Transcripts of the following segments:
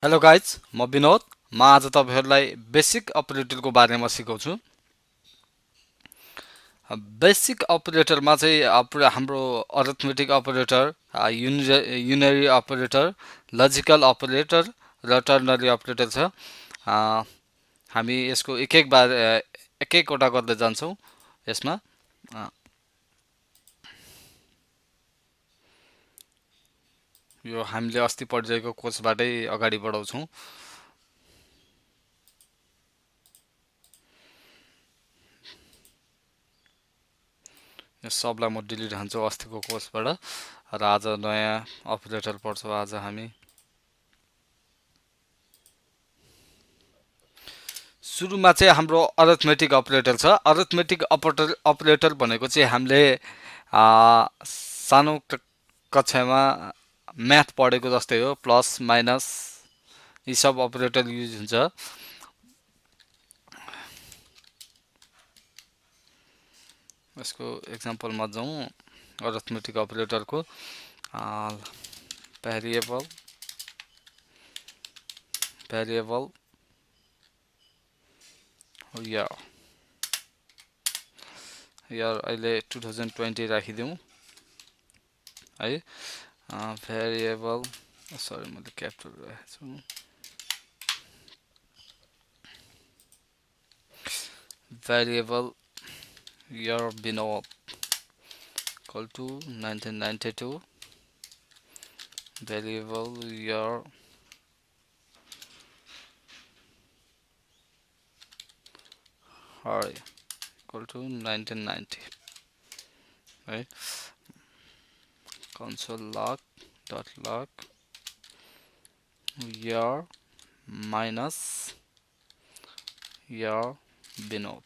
Hello guys म विनोद म आज तपाईहरुलाई बेसिक अपरेटरको बारेमा सिकाउँछु। बेसिक अपरेटरमा चाहिँ हाम्रो arithmetic operator, unary operator, logical operator र टर्नरी अपरेटर छ। अ, हामी यसको एक एकवटा गर्दै जान्छौँ यसमा। अ, यो हामीले अस्ति पढिरहेको कोर्सबाटै अगाडि बढाउँछौँ। यो सबलाई म डिलिट हान्छु अस्तिको कोर्सबाट र आज नयाँ अपरेटर पढ्छौँ आज हामी। सुरुमा चाहिँ हाम्रो अरिथमेटिक अपरेटर छ। अरिथमेटिक अपरेटर भनेको चाहिँ हामीले सानो कक्षामा म्याथ पढेको जस्तै हो। प्लस माइनस यी सब अपरेटर युज हुन्छ। यसको एक्जाम्पलमा जाउँ। अरिथमेटिक अपरेटरको भेरिएबल यहाँ अहिले 2020 राखिदिउँ है। भेरिएबल सरी मैले क्याप्चर गरेको छु। Variable year Vinod equal to 1992. Variable year Hari equal to 1990. Right? Console log dot log year minus year Vinod.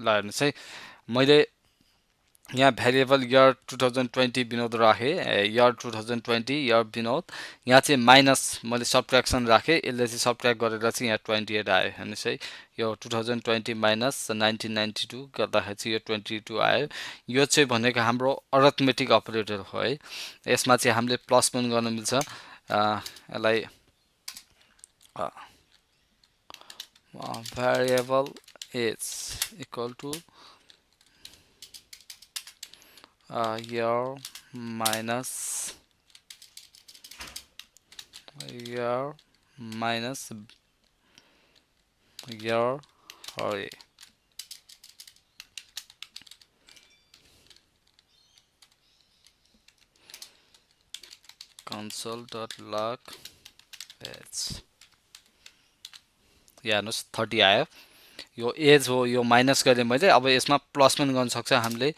ल हेर्नुहोस् है, मैले यहाँ भेरिएबल इयर 2020 विनोद राखेँ। Year 2020 year Vinod. यहाँ चाहिँ माइनस मैले सब्ट्र्याक्सन राखेँ। यसले चाहिँ सब्ट्र्याक्ट गरेर चाहिँ यहाँ 28 आयो। हेर्नुहोस् है, यो 2020 माइनस 1992 गर्दाखेरि चाहिँ यो 22 आयो। यो चाहिँ भनेको हाम्रो अरिथमेटिक अपरेटर हो है। यसमा चाहिँ हामीले प्लस पनि गर्न मिल्छ। यसलाई variable age equal to year minus year Hari. Console.log age यहाँ हेर्नुहोस् 30 आयो। यो एज हो, यो माइनस गरेँ मैले। अब यसमा प्लस पनि गर्न सक्छ हामीले।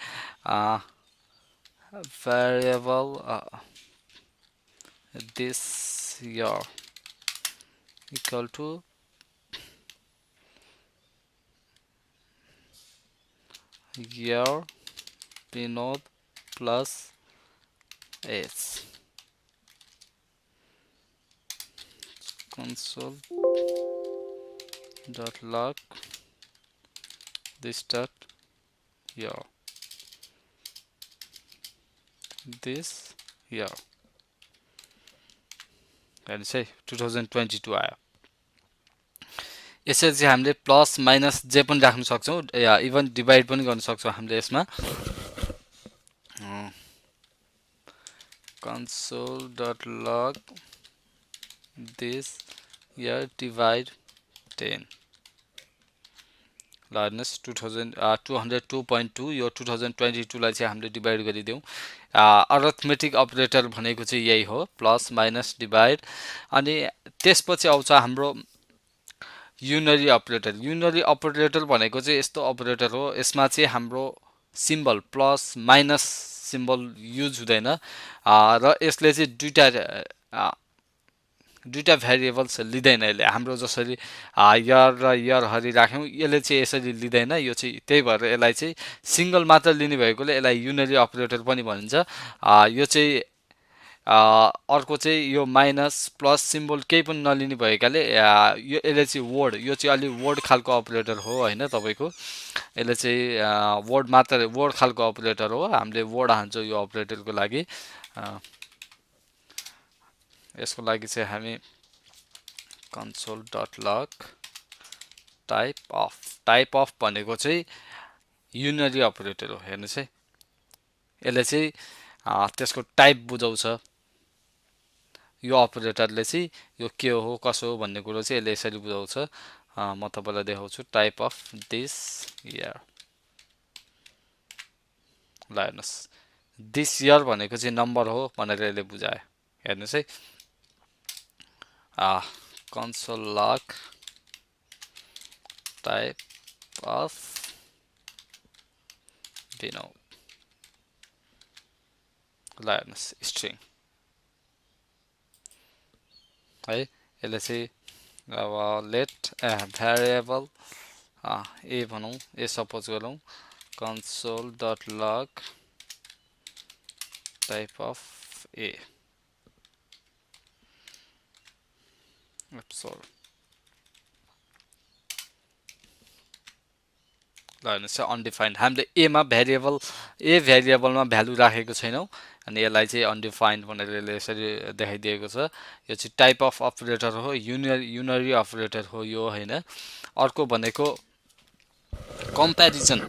variable this year equal to year Vinod plus age. Console dot log this dot year this year हेर्नुहोस् है 2022 आयो। यसरी चाहिँ हामीले प्लस माइनस जे पनि राख्न सक्छौँ, या इभन डिभाइड पनि गर्न सक्छौँ हामीले यसमा। console.log this year divide 10 ल हेर्नुहोस् 202.2 यो 2022 लाई चाहिँ हामीले डिभाइड गरिदेऊ। अरिथमेटिक अपरेटर भनेको चाहिँ यही हो, प्लस माइनस डिभाइड। अनि त्यसपछि आउँछ हाम्रो युनरी अपरेटर। युनरी अपरेटर भनेको चाहिँ यस्तो अपरेटर हो, यसमा चाहिँ हाम्रो symbol plus minus symbol use हुँदैन। र यसले चाहिँ दुईटा भेरिएबल्स लिँदैन। यसले हाम्रो जसरी इयर र इयर हरि राख्यौँ, यसले चाहिँ यसरी लिँदैन। यो चाहिँ त्यही भएर यसलाई चाहिँ सिङ्गल मात्र लिने भएकोले यसलाई युनरी अपरेटर पनि भनिन्छ। यो चाहिँ अर्को चाहिँ यो माइनस प्लस सिम्बल केही पनि नलिने भएकाले यो यसले चाहिँ वर्ड यो चाहिँ अलि वर्ड खालको अपरेटर हो होइन तपाईँको यसले चाहिँ वर्ड मात्र वर्ड खालको अपरेटर हो हामीले वर्ड हान्छौँ यो अपरेटरको लागि यसको लागि चाहिँ हामी console dot log type of भनेको चाहिँ युनरी अपरेटर हो हेर्नुहोस् है यसले चाहिँ त्यसको टाइप बुझाउँछ यो अपरेटरले चाहिँ यो के हो कसो हो भन्ने कुरो चाहिँ यसले यसरी बुझाउँछ म तपाईँलाई देखाउँछु टाइप अफ दिस इयर ल हेर्नुहोस् दिस इयर भनेको चाहिँ नम्बर हो भनेर यसले बुझायो हेर्नुहोस् है console log type of Vinod ल हेर्नुहोस् स्ट्रिङ है यसले चाहिँ अब लेट भ्यारिएबल ए भनौँ ए सपोज गरौँ console dot log type of A sorry ल हेर्नुहोस् अनडिफाइन्ड हामीले एमा भ्यारिएबलमा भ्यालु राखेको छैनौँ अनि यसलाई चाहिँ अनडिफाइन्ड भनेर यसले यसरी देखाइदिएको छ यो चाहिँ टाइप अफ अपरेटर हो युनरी अपरेटर हो यो होइन अर्को भनेको कम्प्यारिजन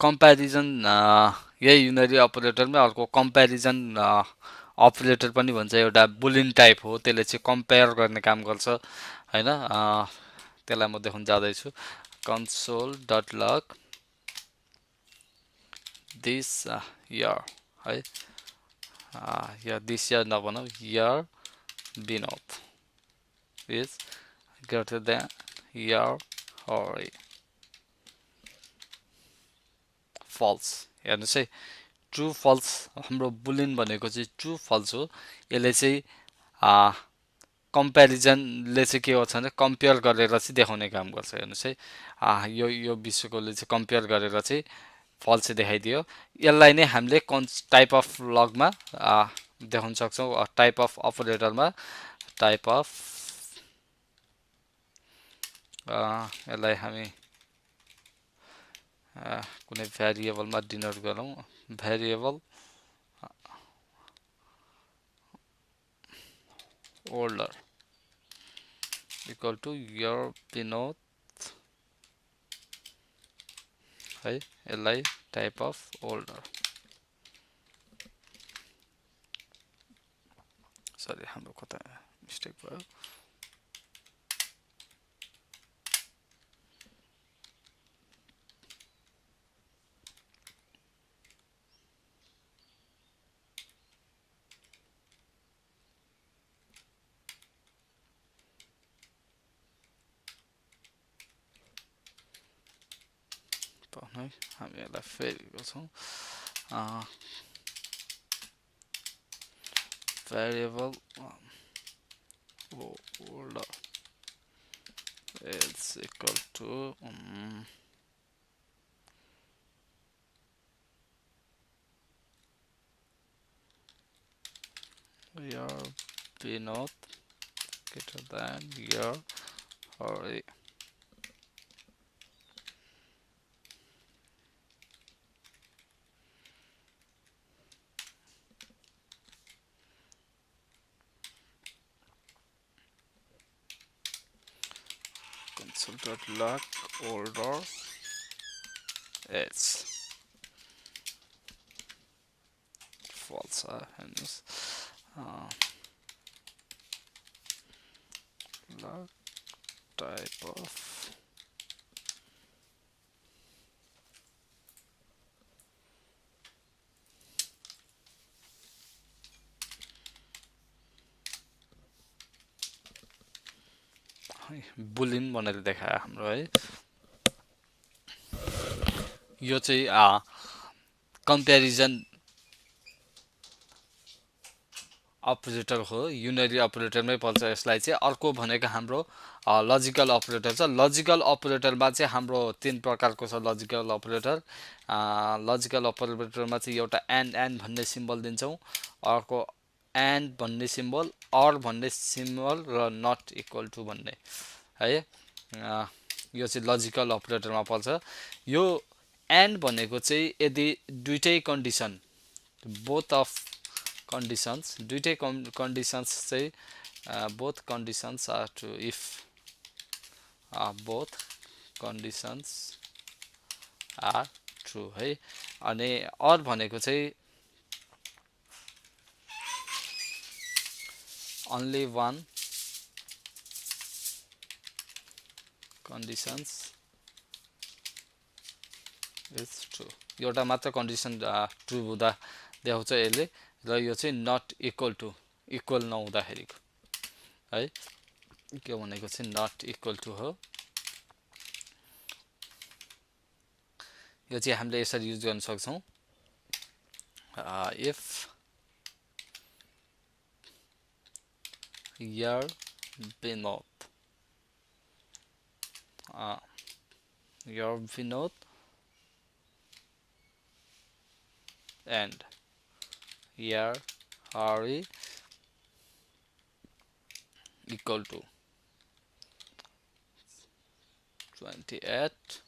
कम्प्यारिजन यही युनरी अपरेटरमै अर्को कम्प्यारिजन अपरेटर पनि भन्छ एउटा बुलियन टाइप हो त्यसले चाहिँ कम्पेयर गर्ने काम गर्छ होइन त्यसलाई म देखाउन जाँदैछु console dot log this year है या दिस इयर नभनौँ year Vinod is greater than year Hari false हेर्नुहोस् है ट्रु फल्स हाम्रो बुलियन भनेको चाहिँ ट्रु फल्स हो यसले चाहिँ कम्प्यारिजनले चाहिँ के गर्छ भने कम्पेयर गरेर चाहिँ देखाउने काम गर्छ हेर्नुहोस् है यो विषयकोले चाहिँ कम्पेयर गरेर चाहिँ फल्स चाहिँ देखाइदियो यसलाई नै हामीले टाइप अफ लगमा देखाउन सक्छौँ टाइप अफ अपरेटरमा टाइप अफ यसलाई हामी कुनै भ्यारिएबलमा डिनोट गरौँ variable older equal to year Vinod है यसलाई टाइप अफ ओल्डर सरी हाम्रो कता मिस्टेक भयो है हामी यसलाई फेरि गर्छौँ variable older is equal to your Vinod greater than your Hori. Console.log order is false and log type of Boolean भनेर देखायो हाम्रो है यो चाहिँ कम्प्यारिजन अपरेटर हो युनरी अपरेटरमै पर्छ यसलाई चाहिँ अर्को भनेको हाम्रो लजिकल अपरेटर छ लजिकल अपरेटरमा चाहिँ हाम्रो तीन प्रकारको छ लजिकल अपरेटरमा चाहिँ एउटा एन्ड भन्ने सिम्बल दिन्छौं अर्को एन्ड भन्ने सिम्बल, अर भन्ने सिम्बल र नट इक्वल टु भन्ने है। यो चाहिँ लजिकल अपरेटरमा पर्छ। यो एन्ड भनेको चाहिँ यदि दुईटै कन्डिसन, बोथ अफ कन्डिसन्स, दुईटै कन्डिसन्स चाहिँ both conditions are true, if both conditions are true है। अनि अर भनेको चाहिँ only one conditions is true, एउटा मात्र कन्डिसन ट्रु हुँदा देखाउँछ यसले, र यो चाहिँ नट इक्वल टु, इक्वल नहुँदाखेरिको है। के भनेको चाहिँ नट इक्वल टु हो। यो चाहिँ हामीले यसरी युज गर्न सक्छौँ, if your Vinod, your Vinod and your Hari equal to 28,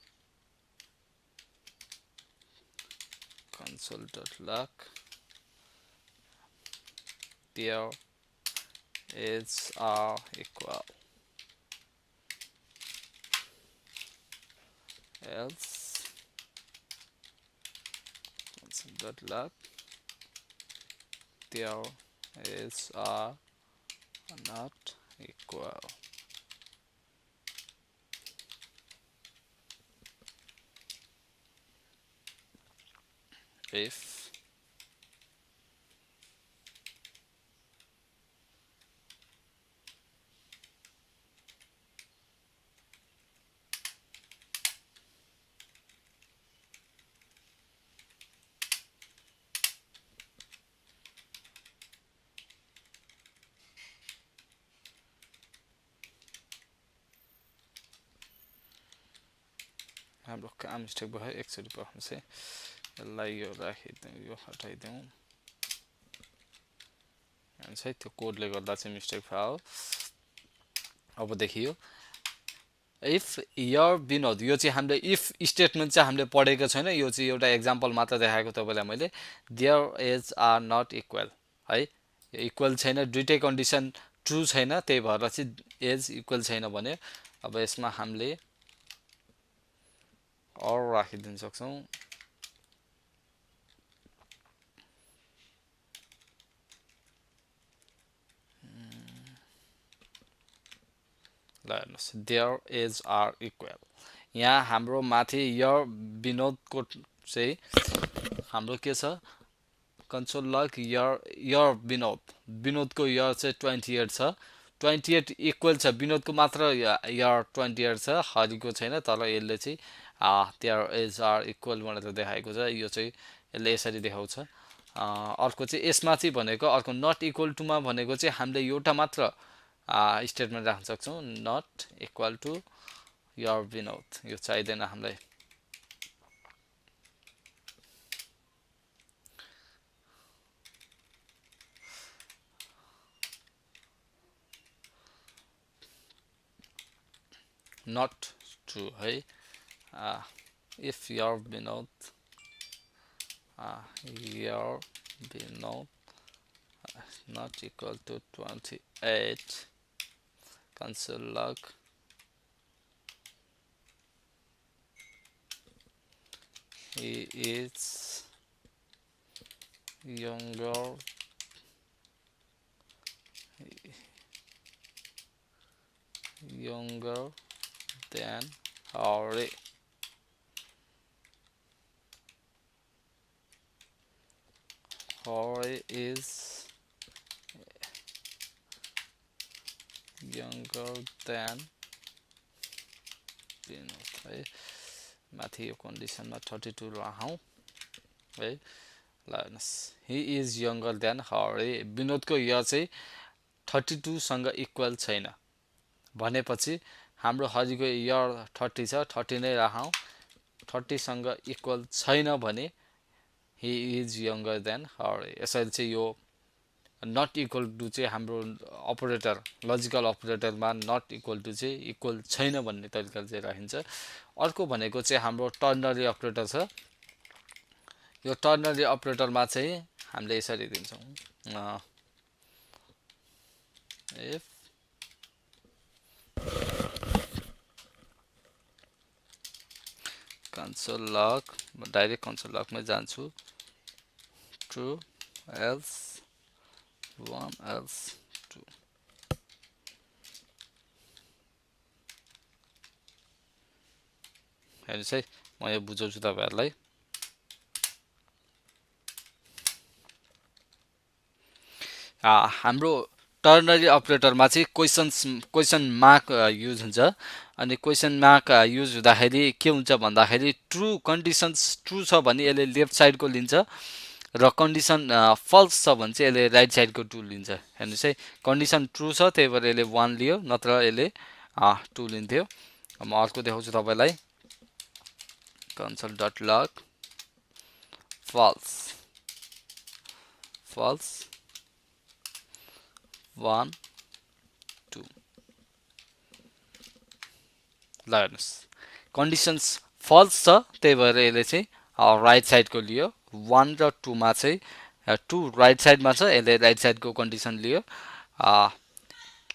console.log there is equal, else console.log there is not equal. If हाम्रो काम मिस्टेक भयो, एकचोटि पढ्नु चाहिँ यसलाई यो राखिदिउँ, यो हटाइदिउँ है, त्यो कोडले गर्दा चाहिँ मिस्टेक भयो। अब देखियो, इफ your विनोद, यो चाहिँ हामीले इफ स्टेटमेन्ट चाहिँ हामीले पढेको छैन, यो चाहिँ एउटा एक्जाम्पल मात्र देखाएको तपाईँलाई मैले। Their age are not equal है, इक्वल छैन, दुईटै कन्डिसन ट्रु छैन, त्यही भएर चाहिँ एज इक्वल छैन भने अब यसमा हामीले अर राखिदिन सक्छौँ। ल हेर्नुहोस्, देयर एज आर इक्वल, यहाँ हाम्रो माथि your विनोदको चाहिँ हाम्रो के छ, कन्सोल लग your विनोद, विनोदको your चाहिँ 28 छ, 28 इक्वल छ, विनोदको मात्र your 28 छ, हरिको छैन। तर यसले चाहिँ देयर एज आर इक्वल भनेर देखाएको छ, यो चाहिँ यसले यसरी देखाउँछ। अर्को चाहिँ यसमा चाहिँ भनेको, अर्को नट इक्वल टुमा भनेको चाहिँ हामीले एउटा मात्र स्टेटमेन्ट राख्न सक्छौँ, not equal to your Vinod, यो चाहिँदैन हामीलाई। नट ट्रु है, if your Vinod not equal to 28, console log he is younger than Hari. Hari is younger than Vinod है। माथि यो कन्डिसनमा 32 राखौँ है। ल हेर्नुहोस्, he is younger than Hari, विनोदको य चाहिँ 32 सँग इक्वल छैन भनेपछि हाम्रो हरिको य 30 छ, 30 नै राखौँ। 30 सँग इक्वल छैन भने he is younger than Hari, यसरी चाहिँ यो नट इक्वल टु चाहिँ हाम्रो अपरेटर लजिकल अपरेटरमा नट इक्वल टु चाहिँ इक्वल छैन भन्ने तरिकाले चाहिँ राखिन्छ। अर्को भनेको चाहिँ हाम्रो टर्नरी अपरेटर छ। यो टर्नरी अपरेटरमा चाहिँ हामीले यसरी दिन्छौँ if console log, direct console लगमै जान्छु, ट्रु एल्स 1 एल्स 2 हेर्नुहोस् है, म यो बुझाउँछु तपाईँहरूलाई। हाम्रो टर्नरी अपरेटरमा चाहिँ क्वेसन मार्क युज हुन्छ। अनि क्वेसन मार्क युज हुँदाखेरि के हुन्छ भन्दाखेरि ट्रु कन्डिसन्स ट्रु छ भने यसले लेफ्ट साइडको लिन्छ र कन्डिसन फल्स छ भने चाहिँ यसले राइट साइडको 2 लिन्छ। हेर्नुहोस् है, कन्डिसन ट्रु छ त्यही भएर यसले 1 लियो, नत्र यसले 2 लिन्थ्यो। म अर्को देखाउँछु तपाईँलाई, console dot log false false 1 2 ल हेर्नुहोस्, कन्डिसन्स फल्स छ त्यही भएर यसले चाहिँ राइट साइडको लियो। 1 र 2 मा चाहिँ 2 राइट साइडमा छ, यसले राइट साइडको कन्डिसन लियो।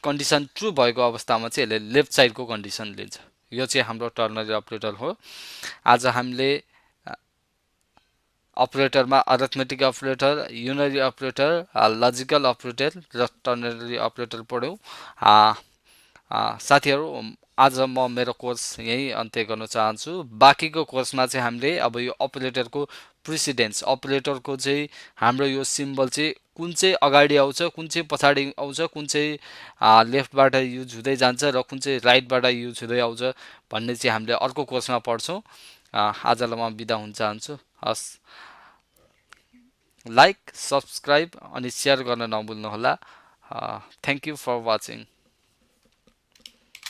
कन्डिसन ट्रु भएको अवस्थामा चाहिँ यसले लेफ्ट साइडको कन्डिसन लिन्छ। यो चाहिँ हाम्रो टर्नरी अपरेटर हो। आज हामीले अपरेटरमा arithmetic operator, unary operator, logical operator र टर्नरी अपरेटर पढ्यौँ। साथीहरू, आज म मेरो कोर्स यही अन्त्य गर्न चाहन्छु। बाँकीको कोर्समा चाहिँ हामीले अब यो अपरेटरको प्रिसिडेन्स, अपरेटरको चाहिँ हाम्रो यो सिम्बल चाहिँ कुन चाहिँ अगाडि आउँछ, कुन चाहिँ पछाडि आउँछ, कुन चाहिँ लेफ्टबाट युज हुँदै जान्छ र कुन चाहिँ राइटबाट युज हुँदै आउँछ भन्ने चाहिँ हामीले अर्को कोर्समा पढ्छौँ। आजलाई म बिदा हुन चाहन्छु। हस्, लाइक, सब्सक्राइब अनि सेयर गर्न नभुल्नुहोला। Thank you for watching.